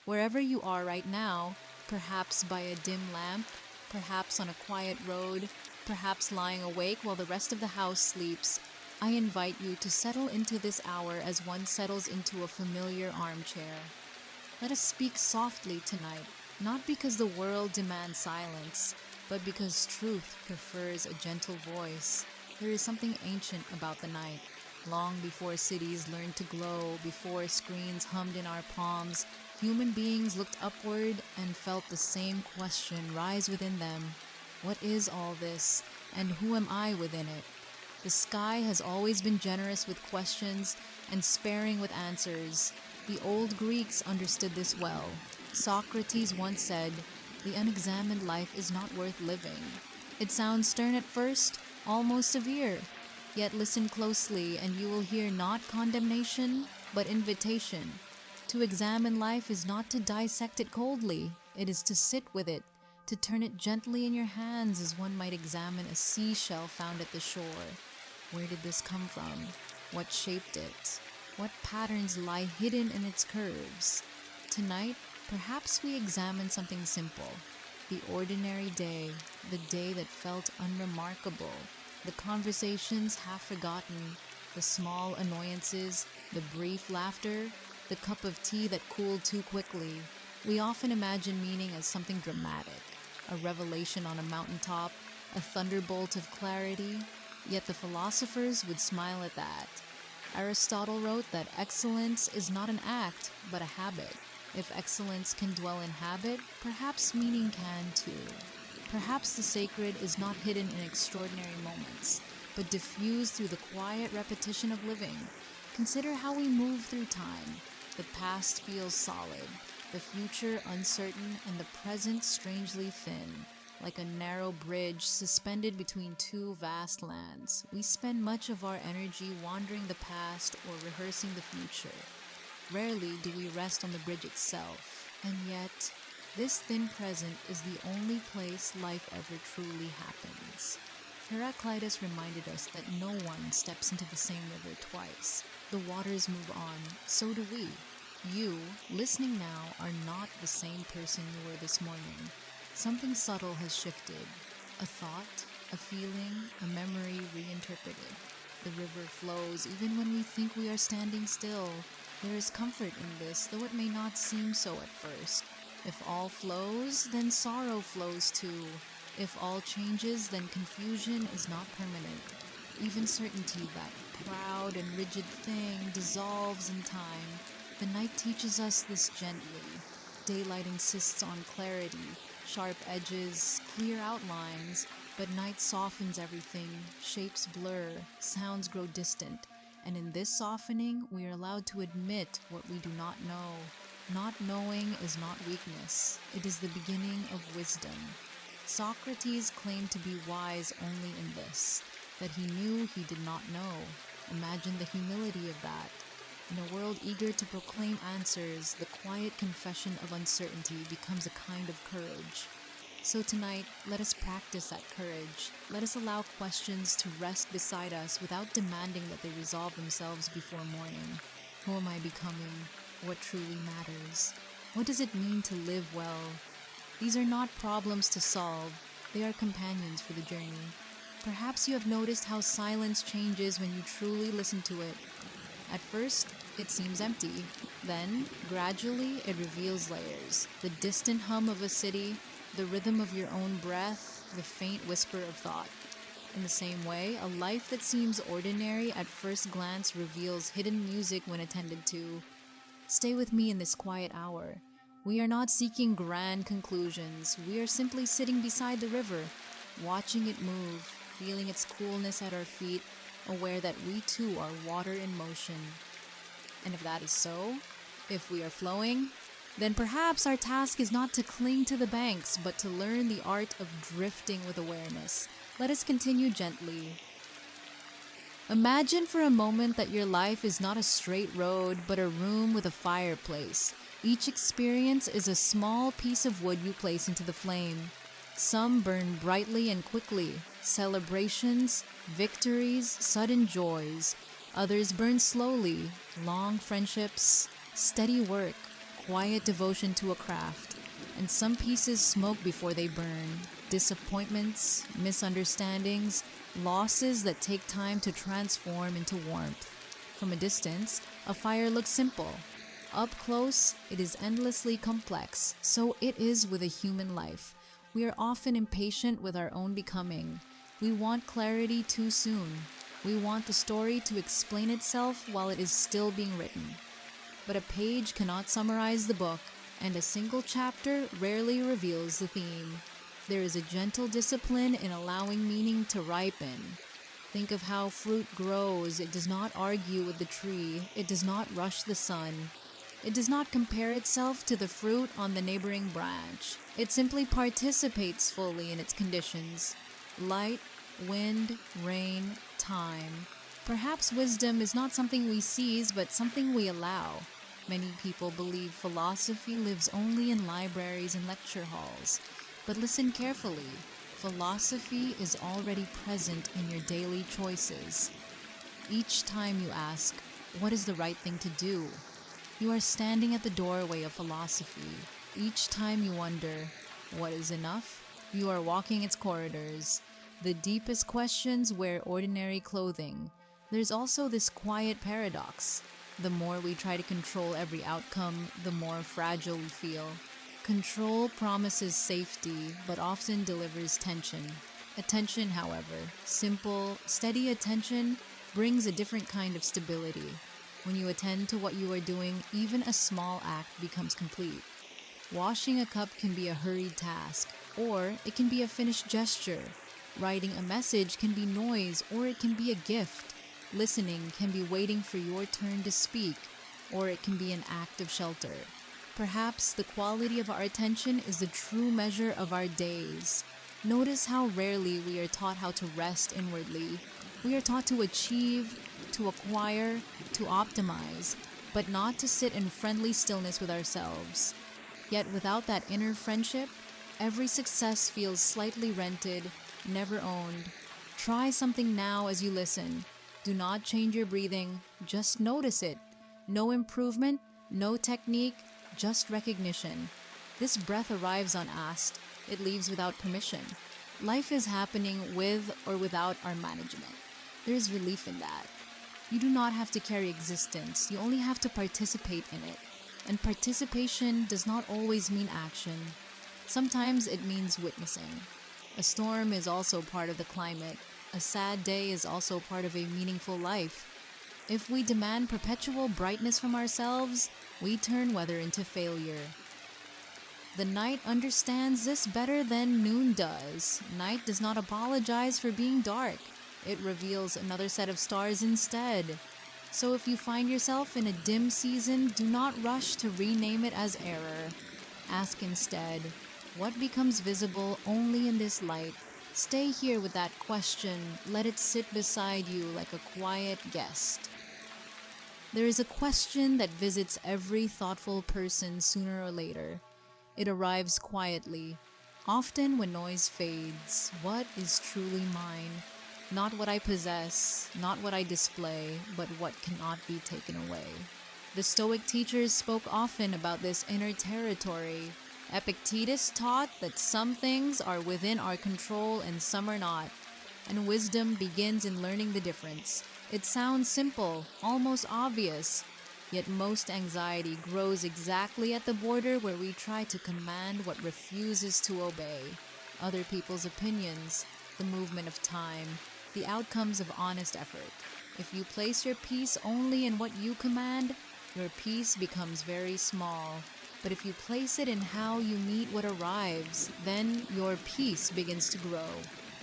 Wherever you are right now, perhaps by a dim lamp, perhaps on a quiet road, perhaps lying awake while the rest of the house sleeps, I invite you to settle into this hour as one settles into a familiar armchair. Let us speak softly tonight, not because the world demands silence, but because truth prefers a gentle voice. There is something ancient about the night. Long before cities learned to glow, before screens hummed in our palms, human beings looked upward and felt the same question rise within them. What is all this, and who am I within it? The sky has always been generous with questions and sparing with answers. The old Greeks understood this well. Socrates once said, "The unexamined life is not worth living." It sounds stern at first, almost severe. Yet listen closely and you will hear not condemnation, but invitation. To examine life is not to dissect it coldly, it is to sit with it, to turn it gently in your hands as one might examine a seashell found at the shore. Where did this come from? What shaped it? What patterns lie hidden in its curves? Tonight, perhaps we examine something simple. The ordinary day, the day that felt unremarkable, the conversations half forgotten, the small annoyances, the brief laughter, the cup of tea that cooled too quickly. We often imagine meaning as something dramatic, a revelation on a mountaintop, a thunderbolt of clarity, yet the philosophers would smile at that. Aristotle wrote that excellence is not an act, but a habit. If excellence can dwell in habit, perhaps meaning can too. Perhaps the sacred is not hidden in extraordinary moments, but diffused through the quiet repetition of living. Consider how we move through time. The past feels solid, the future uncertain, and the present strangely thin. Like a narrow bridge suspended between two vast lands, we spend much of our energy wandering the past or rehearsing the future. Rarely do we rest on the bridge itself, and yet, this thin present is the only place life ever truly happens. Heraclitus reminded us that no one steps into the same river twice. The waters move on, so do we. You, listening now, are not the same person you were this morning. Something subtle has shifted. A thought, a feeling, a memory reinterpreted. The river flows even when we think we are standing still. There is comfort in this, though it may not seem so at first. If all flows, then sorrow flows too. If all changes, then confusion is not permanent. Even certainty, that proud and rigid thing, dissolves in time. The night teaches us this gently. Daylight insists on clarity, sharp edges, clear outlines, but night softens everything, shapes blur, sounds grow distant, and in this softening we are allowed to admit what we do not know. Not knowing is not weakness, it is the beginning of wisdom. Socrates claimed to be wise only in this, that he knew he did not know. Imagine the humility of that. In a world eager to proclaim answers, the quiet confession of uncertainty becomes a kind of courage. So tonight, let us practice that courage. Let us allow questions to rest beside us without demanding that they resolve themselves before morning. Who am I becoming? What truly matters? What does it mean to live well? These are not problems to solve, they are companions for the journey. Perhaps you have noticed how silence changes when you truly listen to it. At first, it seems empty. Then, gradually, it reveals layers. The distant hum of a city, the rhythm of your own breath, the faint whisper of thought. In the same way, a life that seems ordinary at first glance reveals hidden music when attended to. Stay with me in this quiet hour. We are not seeking grand conclusions. We are simply sitting beside the river, watching it move, feeling its coolness at our feet, aware that we too are water in motion. And if that is so, if we are flowing, then perhaps our task is not to cling to the banks, but to learn the art of drifting with awareness. Let us continue gently. Imagine for a moment that your life is not a straight road, but a room with a fireplace. Each experience is a small piece of wood you place into the flame. Some burn brightly and quickly, celebrations, victories, sudden joys. Others burn slowly, long friendships, steady work, quiet devotion to a craft, and some pieces smoke before they burn. Disappointments, misunderstandings, losses that take time to transform into warmth. From a distance, a fire looks simple. Up close, it is endlessly complex. So it is with a human life. We are often impatient with our own becoming. We want clarity too soon. We want the story to explain itself while it is still being written. But a page cannot summarize the book, and a single chapter rarely reveals the theme. There is a gentle discipline in allowing meaning to ripen. Think of how fruit grows. It does not argue with the tree. It does not rush the sun. It does not compare itself to the fruit on the neighboring branch. It simply participates fully in its conditions. Light, wind, rain, time. Perhaps wisdom is not something we seize, but something we allow. Many people believe philosophy lives only in libraries and lecture halls. But listen carefully. Philosophy is already present in your daily choices. Each time you ask, what is the right thing to do? You are standing at the doorway of philosophy. Each time you wonder, what is enough? You are walking its corridors. The deepest questions wear ordinary clothing. There's also this quiet paradox. The more we try to control every outcome, the more fragile we feel. Control promises safety, but often delivers tension. Attention, however, simple, steady attention, brings a different kind of stability. When you attend to what you are doing, even a small act becomes complete. Washing a cup can be a hurried task, or it can be a finished gesture. Writing a message can be noise, or it can be a gift. Listening can be waiting for your turn to speak, or it can be an act of shelter. Perhaps the quality of our attention is the true measure of our days. Notice how rarely we are taught how to rest inwardly. We are taught to achieve, to acquire, to optimize, but not to sit in friendly stillness with ourselves. Yet without that inner friendship, every success feels slightly rented, never owned. Try something now as you listen. Do not change your breathing, just notice it. No improvement, no technique, just recognition. This breath arrives unasked. It leaves without permission. Life is happening with or without our management. There is relief in that. You do not have to carry existence. You only have to participate in it. And participation does not always mean action. Sometimes it means witnessing. A storm is also part of the climate. A sad day is also part of a meaningful life. If we demand perpetual brightness from ourselves, we turn weather into failure. The night understands this better than noon does. Night does not apologize for being dark. It reveals another set of stars instead. So if you find yourself in a dim season, do not rush to rename it as error. Ask instead, what becomes visible only in this light? Stay here with that question. Let it sit beside you like a quiet guest. There is a question that visits every thoughtful person sooner or later. It arrives quietly, often when noise fades. What is truly mine? Not what I possess, not what I display, but what cannot be taken away. The Stoic teachers spoke often about this inner territory. Epictetus taught that some things are within our control and some are not, and wisdom begins in learning the difference. It sounds simple, almost obvious, yet most anxiety grows exactly at the border where we try to command what refuses to obey. Other people's opinions, the movement of time, the outcomes of honest effort. If you place your peace only in what you command, your peace becomes very small. But if you place it in how you meet what arrives, then your peace begins to grow.